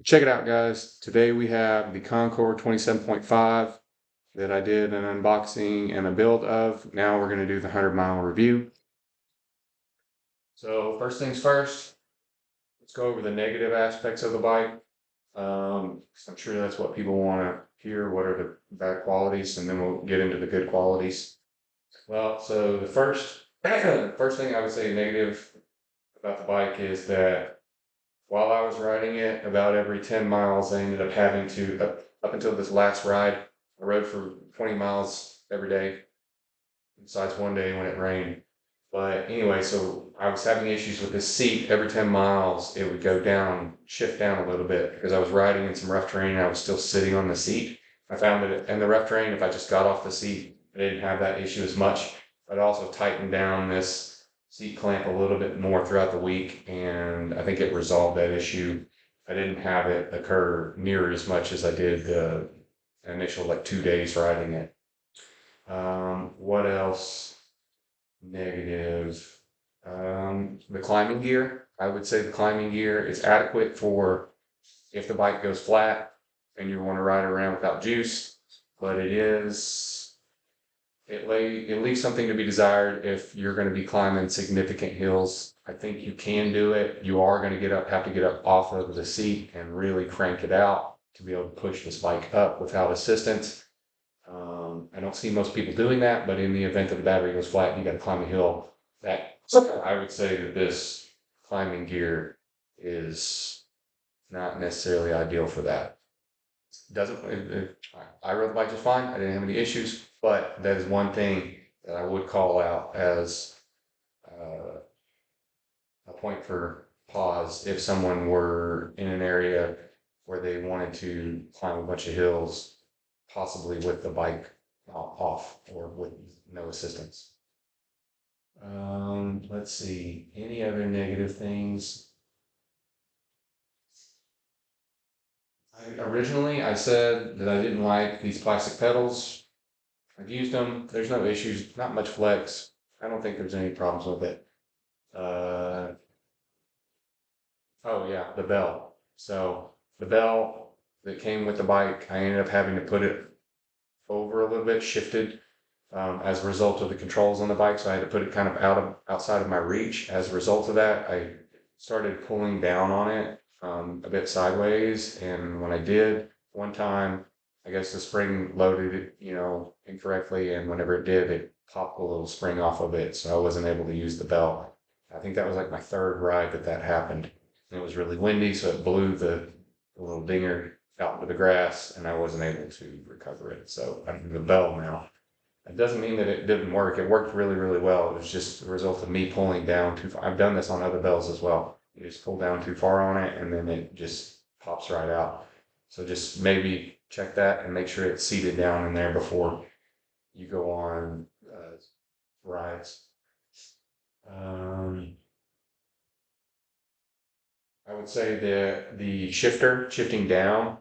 Check it out, guys. Today we have the Concord 27.5 that I did an unboxing and a build of. Now we're going to do the 100-mile review. So first things first, let's go over the negative aspects of the bike. 'Cause I'm sure that's what people want to hear. What are the bad qualities? And then we'll get into the good qualities. Well, so the first thing I would say negative about the bike is that while I was riding it, about every 10 miles, I ended up having to, up until this last ride, I rode for 20 miles every day, besides one day when it rained. But anyway, so I was having issues with this seat. Every 10 miles, it would go down, shift down a little bit because I was riding in some rough terrain and I was still sitting on the seat. I found that in the rough terrain, if I just got off the seat, I didn't have that issue as much. But I also tightened down this seat clamp a little bit more throughout the week, and I think it resolved that issue. I didn't have it occur near as much as I did the initial like 2 days riding it. What else? Negative. The climbing gear. I would say the climbing gear is adequate for if the bike goes flat and you want to ride around without juice, but it leaves something to be desired if you're going to be climbing significant hills. I think you can do it. You are going to have to get up off of the seat and really crank it out to be able to push this bike up without assistance. I don't see most people doing that, but in the event that the battery goes flat and you got to climb a hill, I would say that this climbing gear is not necessarily ideal for that. Doesn't I rode the bike just fine. I didn't have any issues, but that is one thing that I would call out as uh, a point for pause if someone were in an area where they wanted to climb a bunch of hills, possibly with the bike off or with no assistance. Let's see, any other negative things? Originally, I said that I didn't like these plastic pedals. I've used them. There's no issues, not much flex. I don't think there's any problems with it. Uh, oh yeah, the bell. So the bell that came with the bike, I ended up having to put it over a little bit, shifted as a result of the controls on the bike. So I had to put it kind of outside of my reach. As a result of that, I started pulling down on it a bit sideways. And when I did, one time, I guess the spring loaded it, incorrectly. And whenever it did, it popped a little spring off of it. So I wasn't able to use the bell. I think that was like my third ride that happened. And it was really windy, so it blew the little dinger out into the grass, and I wasn't able to recover it. So I need the bell now. It doesn't mean that it didn't work. It worked really, really well. It was just the result of me pulling down too far. I've done this on other bells as well. You just pull down too far on it and then it just pops right out. So just maybe check that and make sure it's seated down in there before you go on rides. Um, I would say that the shifting down,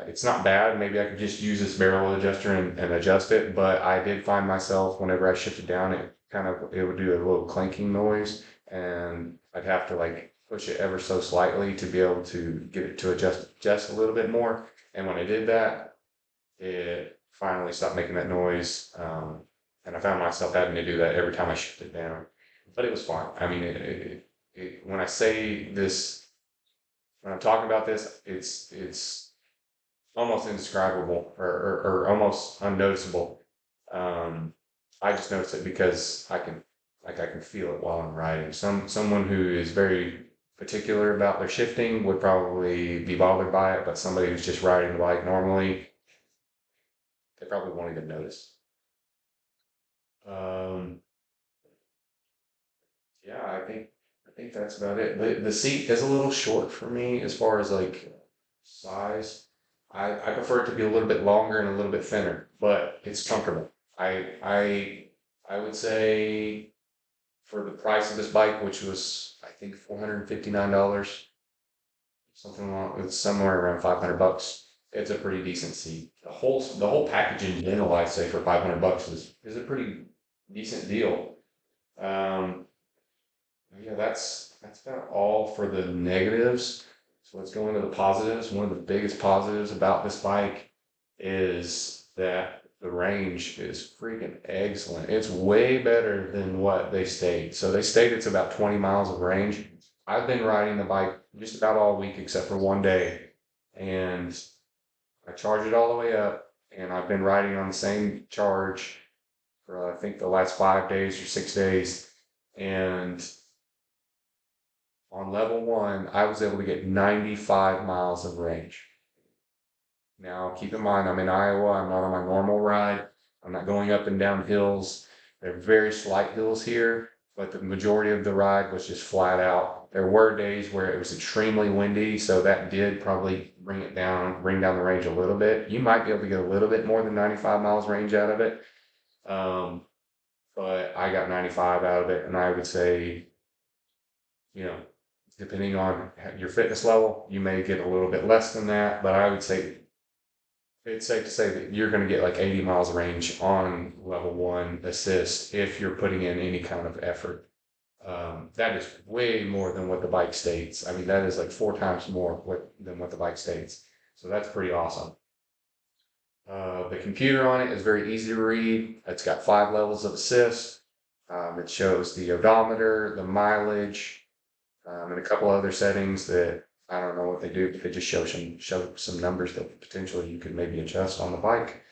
it's not bad. Maybe I could just use this barrel adjuster and adjust it. But I did find myself whenever I shifted down, it would do a little clanking noise, and I'd have to like push it ever so slightly to be able to get it to adjust just a little bit more. And when I did that, it finally stopped making that noise. And I found myself having to do that every time I shifted down. But it was fine. I mean, when I say this, when I'm talking about this, it's almost indescribable or almost unnoticeable. Um, I just notice it because I can feel it while I'm riding. Someone who is very particular about their shifting would probably be bothered by it, but somebody who's just riding the bike normally, they probably won't even notice. Um, yeah, I think that's about it. The seat is a little short for me as far as like size. I prefer it to be a little bit longer and a little bit thinner, but it's comfortable. I would say for the price of this bike, which was I think $459, something along it's somewhere around 500 bucks. It's a pretty decent seat. The whole package in general, I'd say for 500 bucks is a pretty decent deal. Um, yeah, that's about all for the negatives. As So let's go into the positives. One of the biggest positives about this bike is that the range is freaking excellent. It's way better than what they state. So they state it's about 20 miles of range. I've been riding the bike just about all week except for one day, and I charge it all the way up, and I've been riding on the same charge for I think the last 5 days or 6 days. And on level one, I was able to get 95 miles of range. Now, keep in mind, I'm in Iowa. I'm not on my normal ride. I'm not going up and down hills. There are very slight hills here, but the majority of the ride was just flat out. There were days where it was extremely windy, so that did probably bring down the range a little bit. You might be able to get a little bit more than 95 miles range out of it. But I got 95 out of it, and I would say, you know, depending on your fitness level, you may get a little bit less than that, but I would say it's safe to say that you're going to get like 80 miles of range on level one assist if you're putting in any kind of effort. That is way more than what the bike states. I mean, that is like 4 times more than what the bike states. So that's pretty awesome. The computer on it is very easy to read. It's got 5 levels of assist. It shows the odometer, the mileage, and a couple other settings that I don't know what they do, but they just show some numbers that potentially you could maybe adjust on the bike.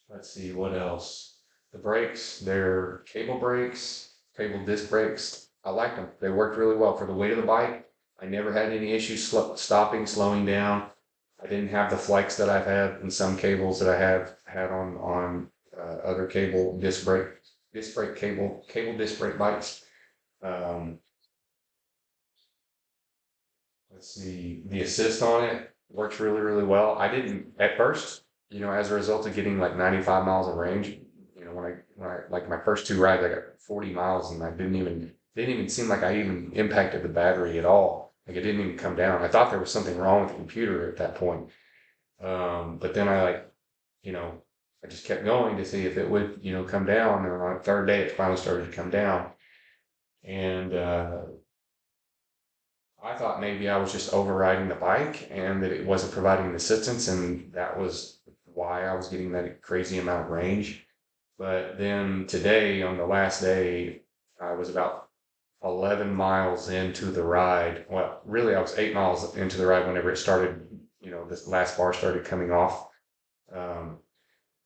Let's see what else. The brakes, they're cable disc brakes. I liked them. They worked really well for the weight of the bike. I never had any issues stopping, slowing down. I didn't have the flex that I've had in some cables that I have had on other cable disc brake cable disc brake bikes. Um, let's see, the assist on it works really, really well. I didn't at first, as a result of getting like 95 miles of range, when I like my first 2 rides, I got 40 miles and I didn't even seem like I even impacted the battery at all. Like it didn't even come down. I thought there was something wrong with the computer at that point. But then you know, I just kept going to see if it would, come down. And on the third day, it finally started to come down. And I thought maybe I was just overriding the bike and that it wasn't providing assistance, and that was why I was getting that crazy amount of range. But then today, on the last day, I was about 11 miles into the ride. Well, really, I was 8 miles into the ride whenever it started, this last bar started coming off. Um,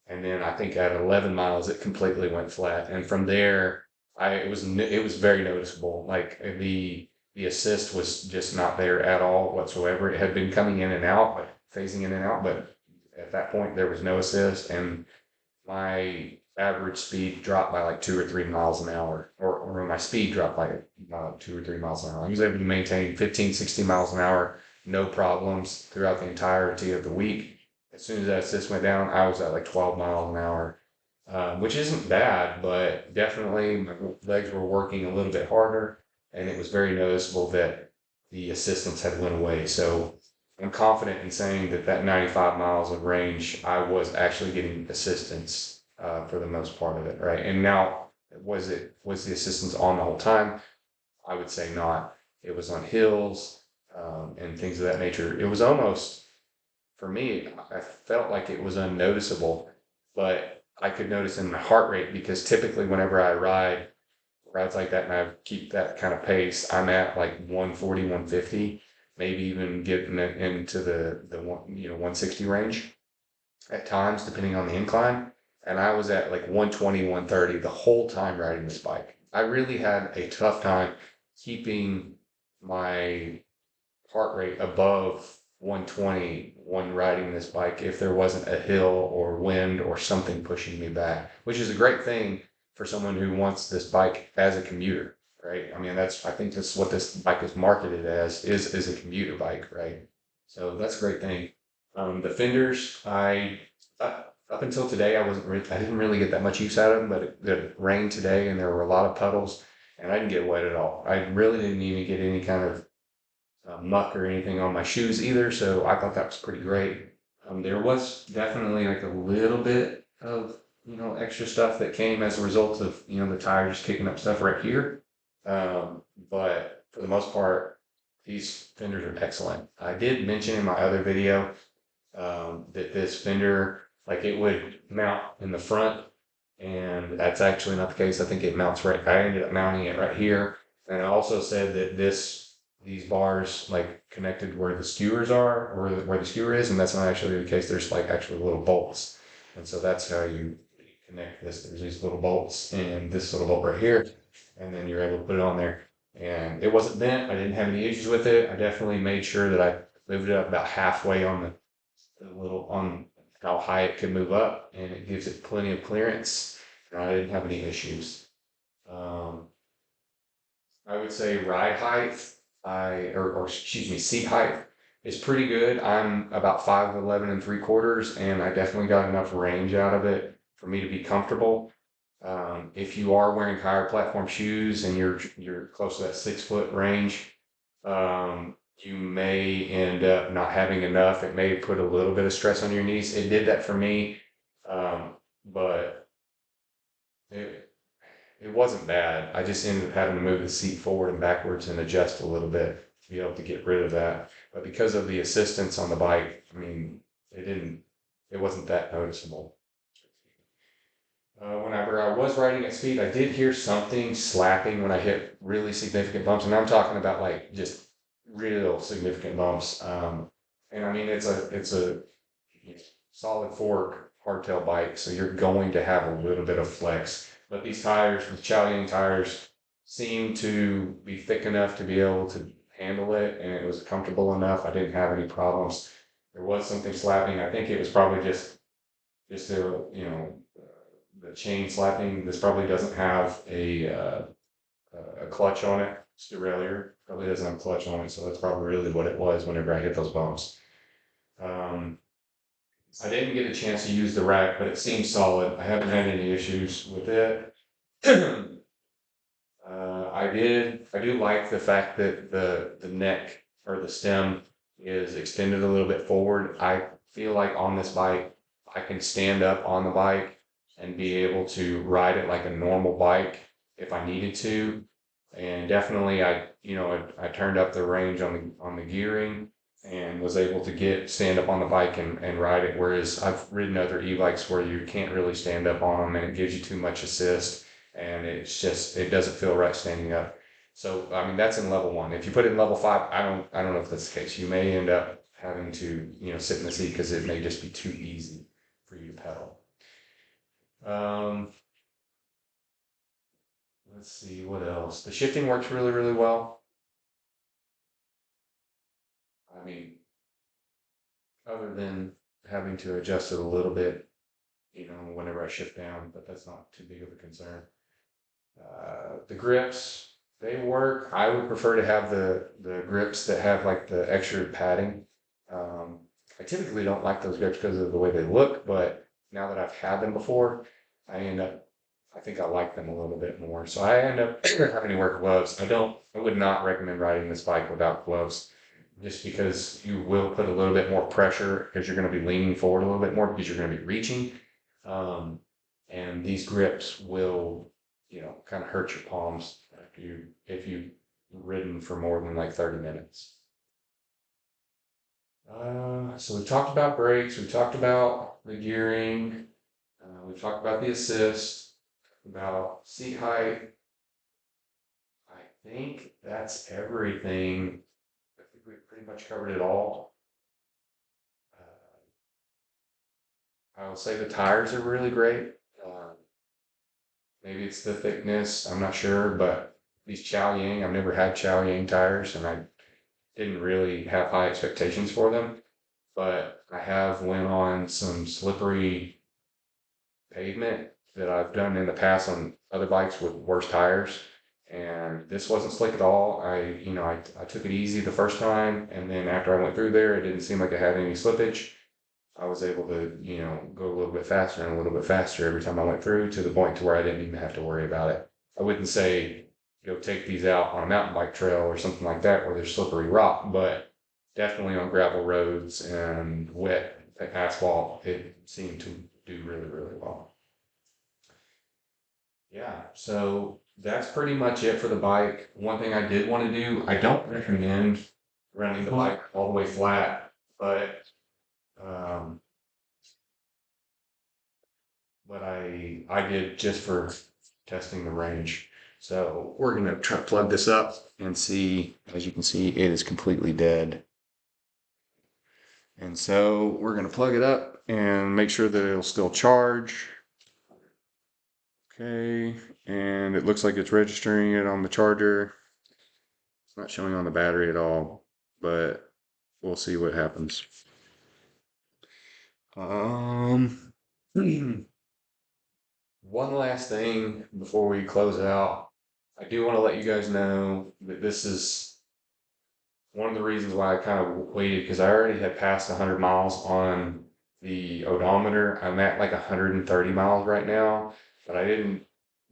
and then I think at 11 miles, it completely went flat. And from there, it was very noticeable. Like the assist was just not there at all whatsoever. It had been coming in and out, but phasing in and out, but at that point there was no assist, and my average speed dropped by like 2 or 3 miles an hour, or my speed dropped by 2 or 3 miles an hour. I was able to maintain 15, 16 miles an hour, no problems throughout the entirety of the week. As soon as that assist went down, I was at like 12 miles an hour, which isn't bad, but definitely my legs were working a little bit harder, and it was very noticeable that the assistance had went away. So I'm confident in saying that 95 miles of range, I was actually getting assistance for the most part of it, right? And now, was the assistance on the whole time? I would say not. It was on hills and things of that nature. It was almost, for me, I felt like it was unnoticeable, but I could notice in my heart rate, because typically whenever I rides like that and I keep that kind of pace, I'm at like 140, 150, maybe even getting it into the 160 range at times, depending on the incline. And I was at like 120, 130 the whole time riding this bike. I really had a tough time keeping my heart rate above 120 when riding this bike if there wasn't a hill or wind or something pushing me back, which is a great thing for someone who wants this bike as a commuter, right? I mean, I think that's what this bike is marketed as, is a commuter bike, right? So that's a great thing. The fenders, up until today, I didn't really get that much use out of them, but it rained today and there were a lot of puddles, and I didn't get wet at all. I really didn't even get any kind of muck or anything on my shoes either, so I thought that was pretty great. There was definitely like a little bit of extra stuff that came as a result of the tire just kicking up stuff right here, but for the most part, these fenders are excellent. I did mention in my other video that this fender, like it would mount in the front, and that's actually not the case. I think it mounts right. I ended up mounting it right here, and I also said that these bars like connected where the skewers are, or where the skewer is, and that's not actually the case. There's like actually little bolts, and so that's how you connect this. There's these little bolts and this little bolt right here, and then you're able to put it on there. And it wasn't bent. I didn't have any issues with it. I definitely made sure that I moved it up about halfway on the little on how high it could move up, and it gives it plenty of clearance. And I didn't have any issues. Um, I would say ride height, or excuse me, seat height is pretty good. I'm about 5'11" and 3/4, and I definitely got enough range out of it for me to be comfortable. If you are wearing higher platform shoes and you're close to that 6 foot range, you may end up not having enough. It may put a little bit of stress on your knees. It did that for me, but it wasn't bad. I just ended up having to move the seat forward and backwards and adjust a little bit to be able to get rid of that. But because of the assistance on the bike, I mean, it wasn't that noticeable. Whenever I was riding at speed, I did hear something slapping when I hit really significant bumps, and I'm talking about like just real significant bumps. And I mean, it's a solid fork hardtail bike, so you're going to have a little bit of flex. But these tires, the Chaoying tires, seem to be thick enough to be able to handle it, and it was comfortable enough. I didn't have any problems. There was something slapping. I think it was probably just the chain slapping. This probably doesn't have a clutch on it. It's derailleur. Probably doesn't have a clutch on it, so that's probably really what it was whenever I hit those bumps. I didn't get a chance to use the rack, but it seems solid. I haven't had any issues with it. I do like the fact that the neck or the stem is extended a little bit forward. I feel like on this bike, I can stand up on the bike and be able to ride it like a normal bike if I needed to. And definitely I turned up the range on the gearing and was able to stand up on the bike and ride it. Whereas I've ridden other e-bikes where you can't really stand up on them and it gives you too much assist, and it doesn't feel right standing up. So I mean that's in level 1. If you put it in level 5, I don't know if that's the case. You may end up having to sit in the seat because it may just be too easy for you to pedal. Let's see what else. The shifting works really, really well. I mean, other than having to adjust it a little bit, whenever I shift down, but that's not too big of a concern. The grips, they work. I would prefer to have the grips that have like the extra padding. I typically don't like those grips because of the way they look, but now that I've had them before, I think I like them a little bit more. So I end up having to wear gloves. I would not recommend riding this bike without gloves, just because you will put a little bit more pressure because you're going to be leaning forward a little bit more because you're going to be reaching. And these grips will, kind of hurt your palms if you've ridden for more than like 30 minutes. So we talked about brakes, we talked about the gearing, we talked about the assist, about seat height. I think that's everything. I think we pretty much covered it all. I will say the tires are really great. Maybe it's the thickness, I'm not sure, but these Chaoying, I've never had Chaoying tires, and I didn't really have high expectations for them, but I have went on some slippery pavement that I've done in the past on other bikes with worse tires, and this wasn't slick at all. I took it easy the first time, and then after I went through there, it didn't seem like I had any slippage. I was able to, go a little bit faster and a little bit faster every time I went through, to the point to where I didn't even have to worry about it. I wouldn't say go take these out on a mountain bike trail or something like that where there's slippery rock, but definitely on gravel roads and wet asphalt, it seemed to do really, really well. Yeah, so that's pretty much it for the bike. One thing I did want to do, I don't recommend running the bike all the way flat, but um, I did just for testing the range. So we're gonna try to plug this up and see. As you can see, it is completely dead. And so we're gonna plug it up and make sure that it'll still charge. Okay, and it looks like it's registering it on the charger. It's not showing on the battery at all, but we'll see what happens. One last thing before we close out. I do want to let you guys know that this is one of the reasons why I kind of waited, because I already had passed 100 miles on the odometer. I'm at like 130 miles right now, but I didn't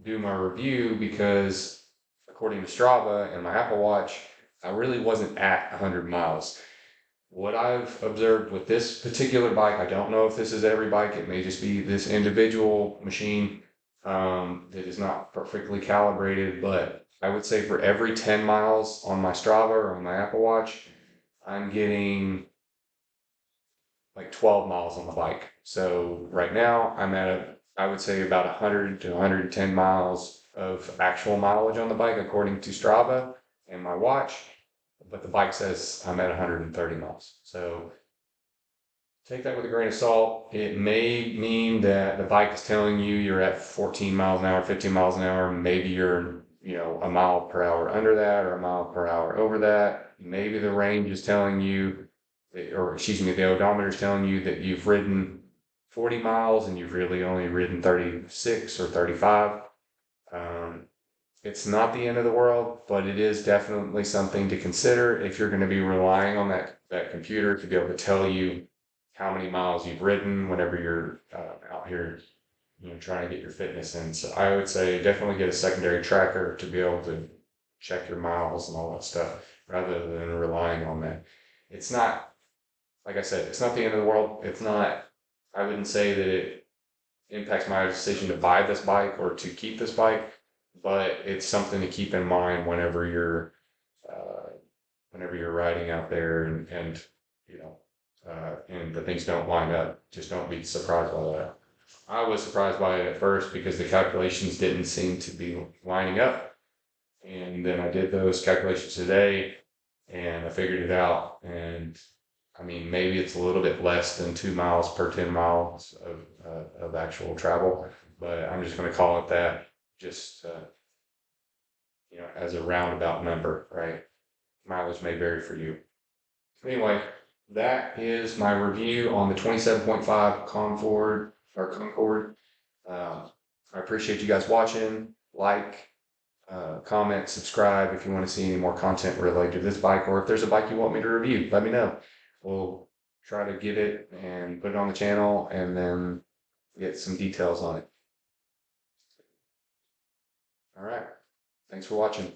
do my review because according to Strava and my Apple Watch, I really wasn't at 100 miles. What I've observed with this particular bike, I don't know if this is every bike, it may just be this individual machine that is not perfectly calibrated, but I would say for every 10 miles on my Strava or on my Apple Watch, I'm getting like 12 miles on the bike. So right now I'm at I would say about 100 to 110 miles of actual mileage on the bike according to Strava and my watch, but the bike says I'm at 130 miles. So take that with a grain of salt. It may mean that the bike is telling you you're at 14 miles an hour, 15 miles an hour. Maybe you're, a mile per hour under that or a mile per hour over that. Maybe the range is telling you, or excuse me, the odometer is telling you that you've ridden 40 miles and you've really only ridden 36 or 35. Um, it's not the end of the world, but it is definitely something to consider if you're going to be relying on that computer to be able to tell you how many miles you've ridden whenever you're out here, trying to get your fitness in. So I would say definitely get a secondary tracker to be able to check your miles and all that stuff rather than relying on that. It's not, like I said, it's not the end of the world. It's not, I wouldn't say that it impacts my decision to buy this bike or to keep this bike, but it's something to keep in mind uh, whenever you're riding out there you know, and the things don't line up. Just don't be surprised by that. I was surprised by it at first because the calculations didn't seem to be lining up. And then I did those calculations today and I figured it out. And I mean, maybe it's a little bit less than 2 miles per 10 miles of actual travel, but I'm just going to call it that just, as a roundabout number, right? Mileage may vary for you. Anyway, that is my review on the 27.5 Concord. I appreciate you guys watching. Like, comment, subscribe if you want to see any more content related to this bike, or if there's a bike you want me to review, let me know. We'll try to get it and put it on the channel and then get some details on it. All right. Thanks for watching.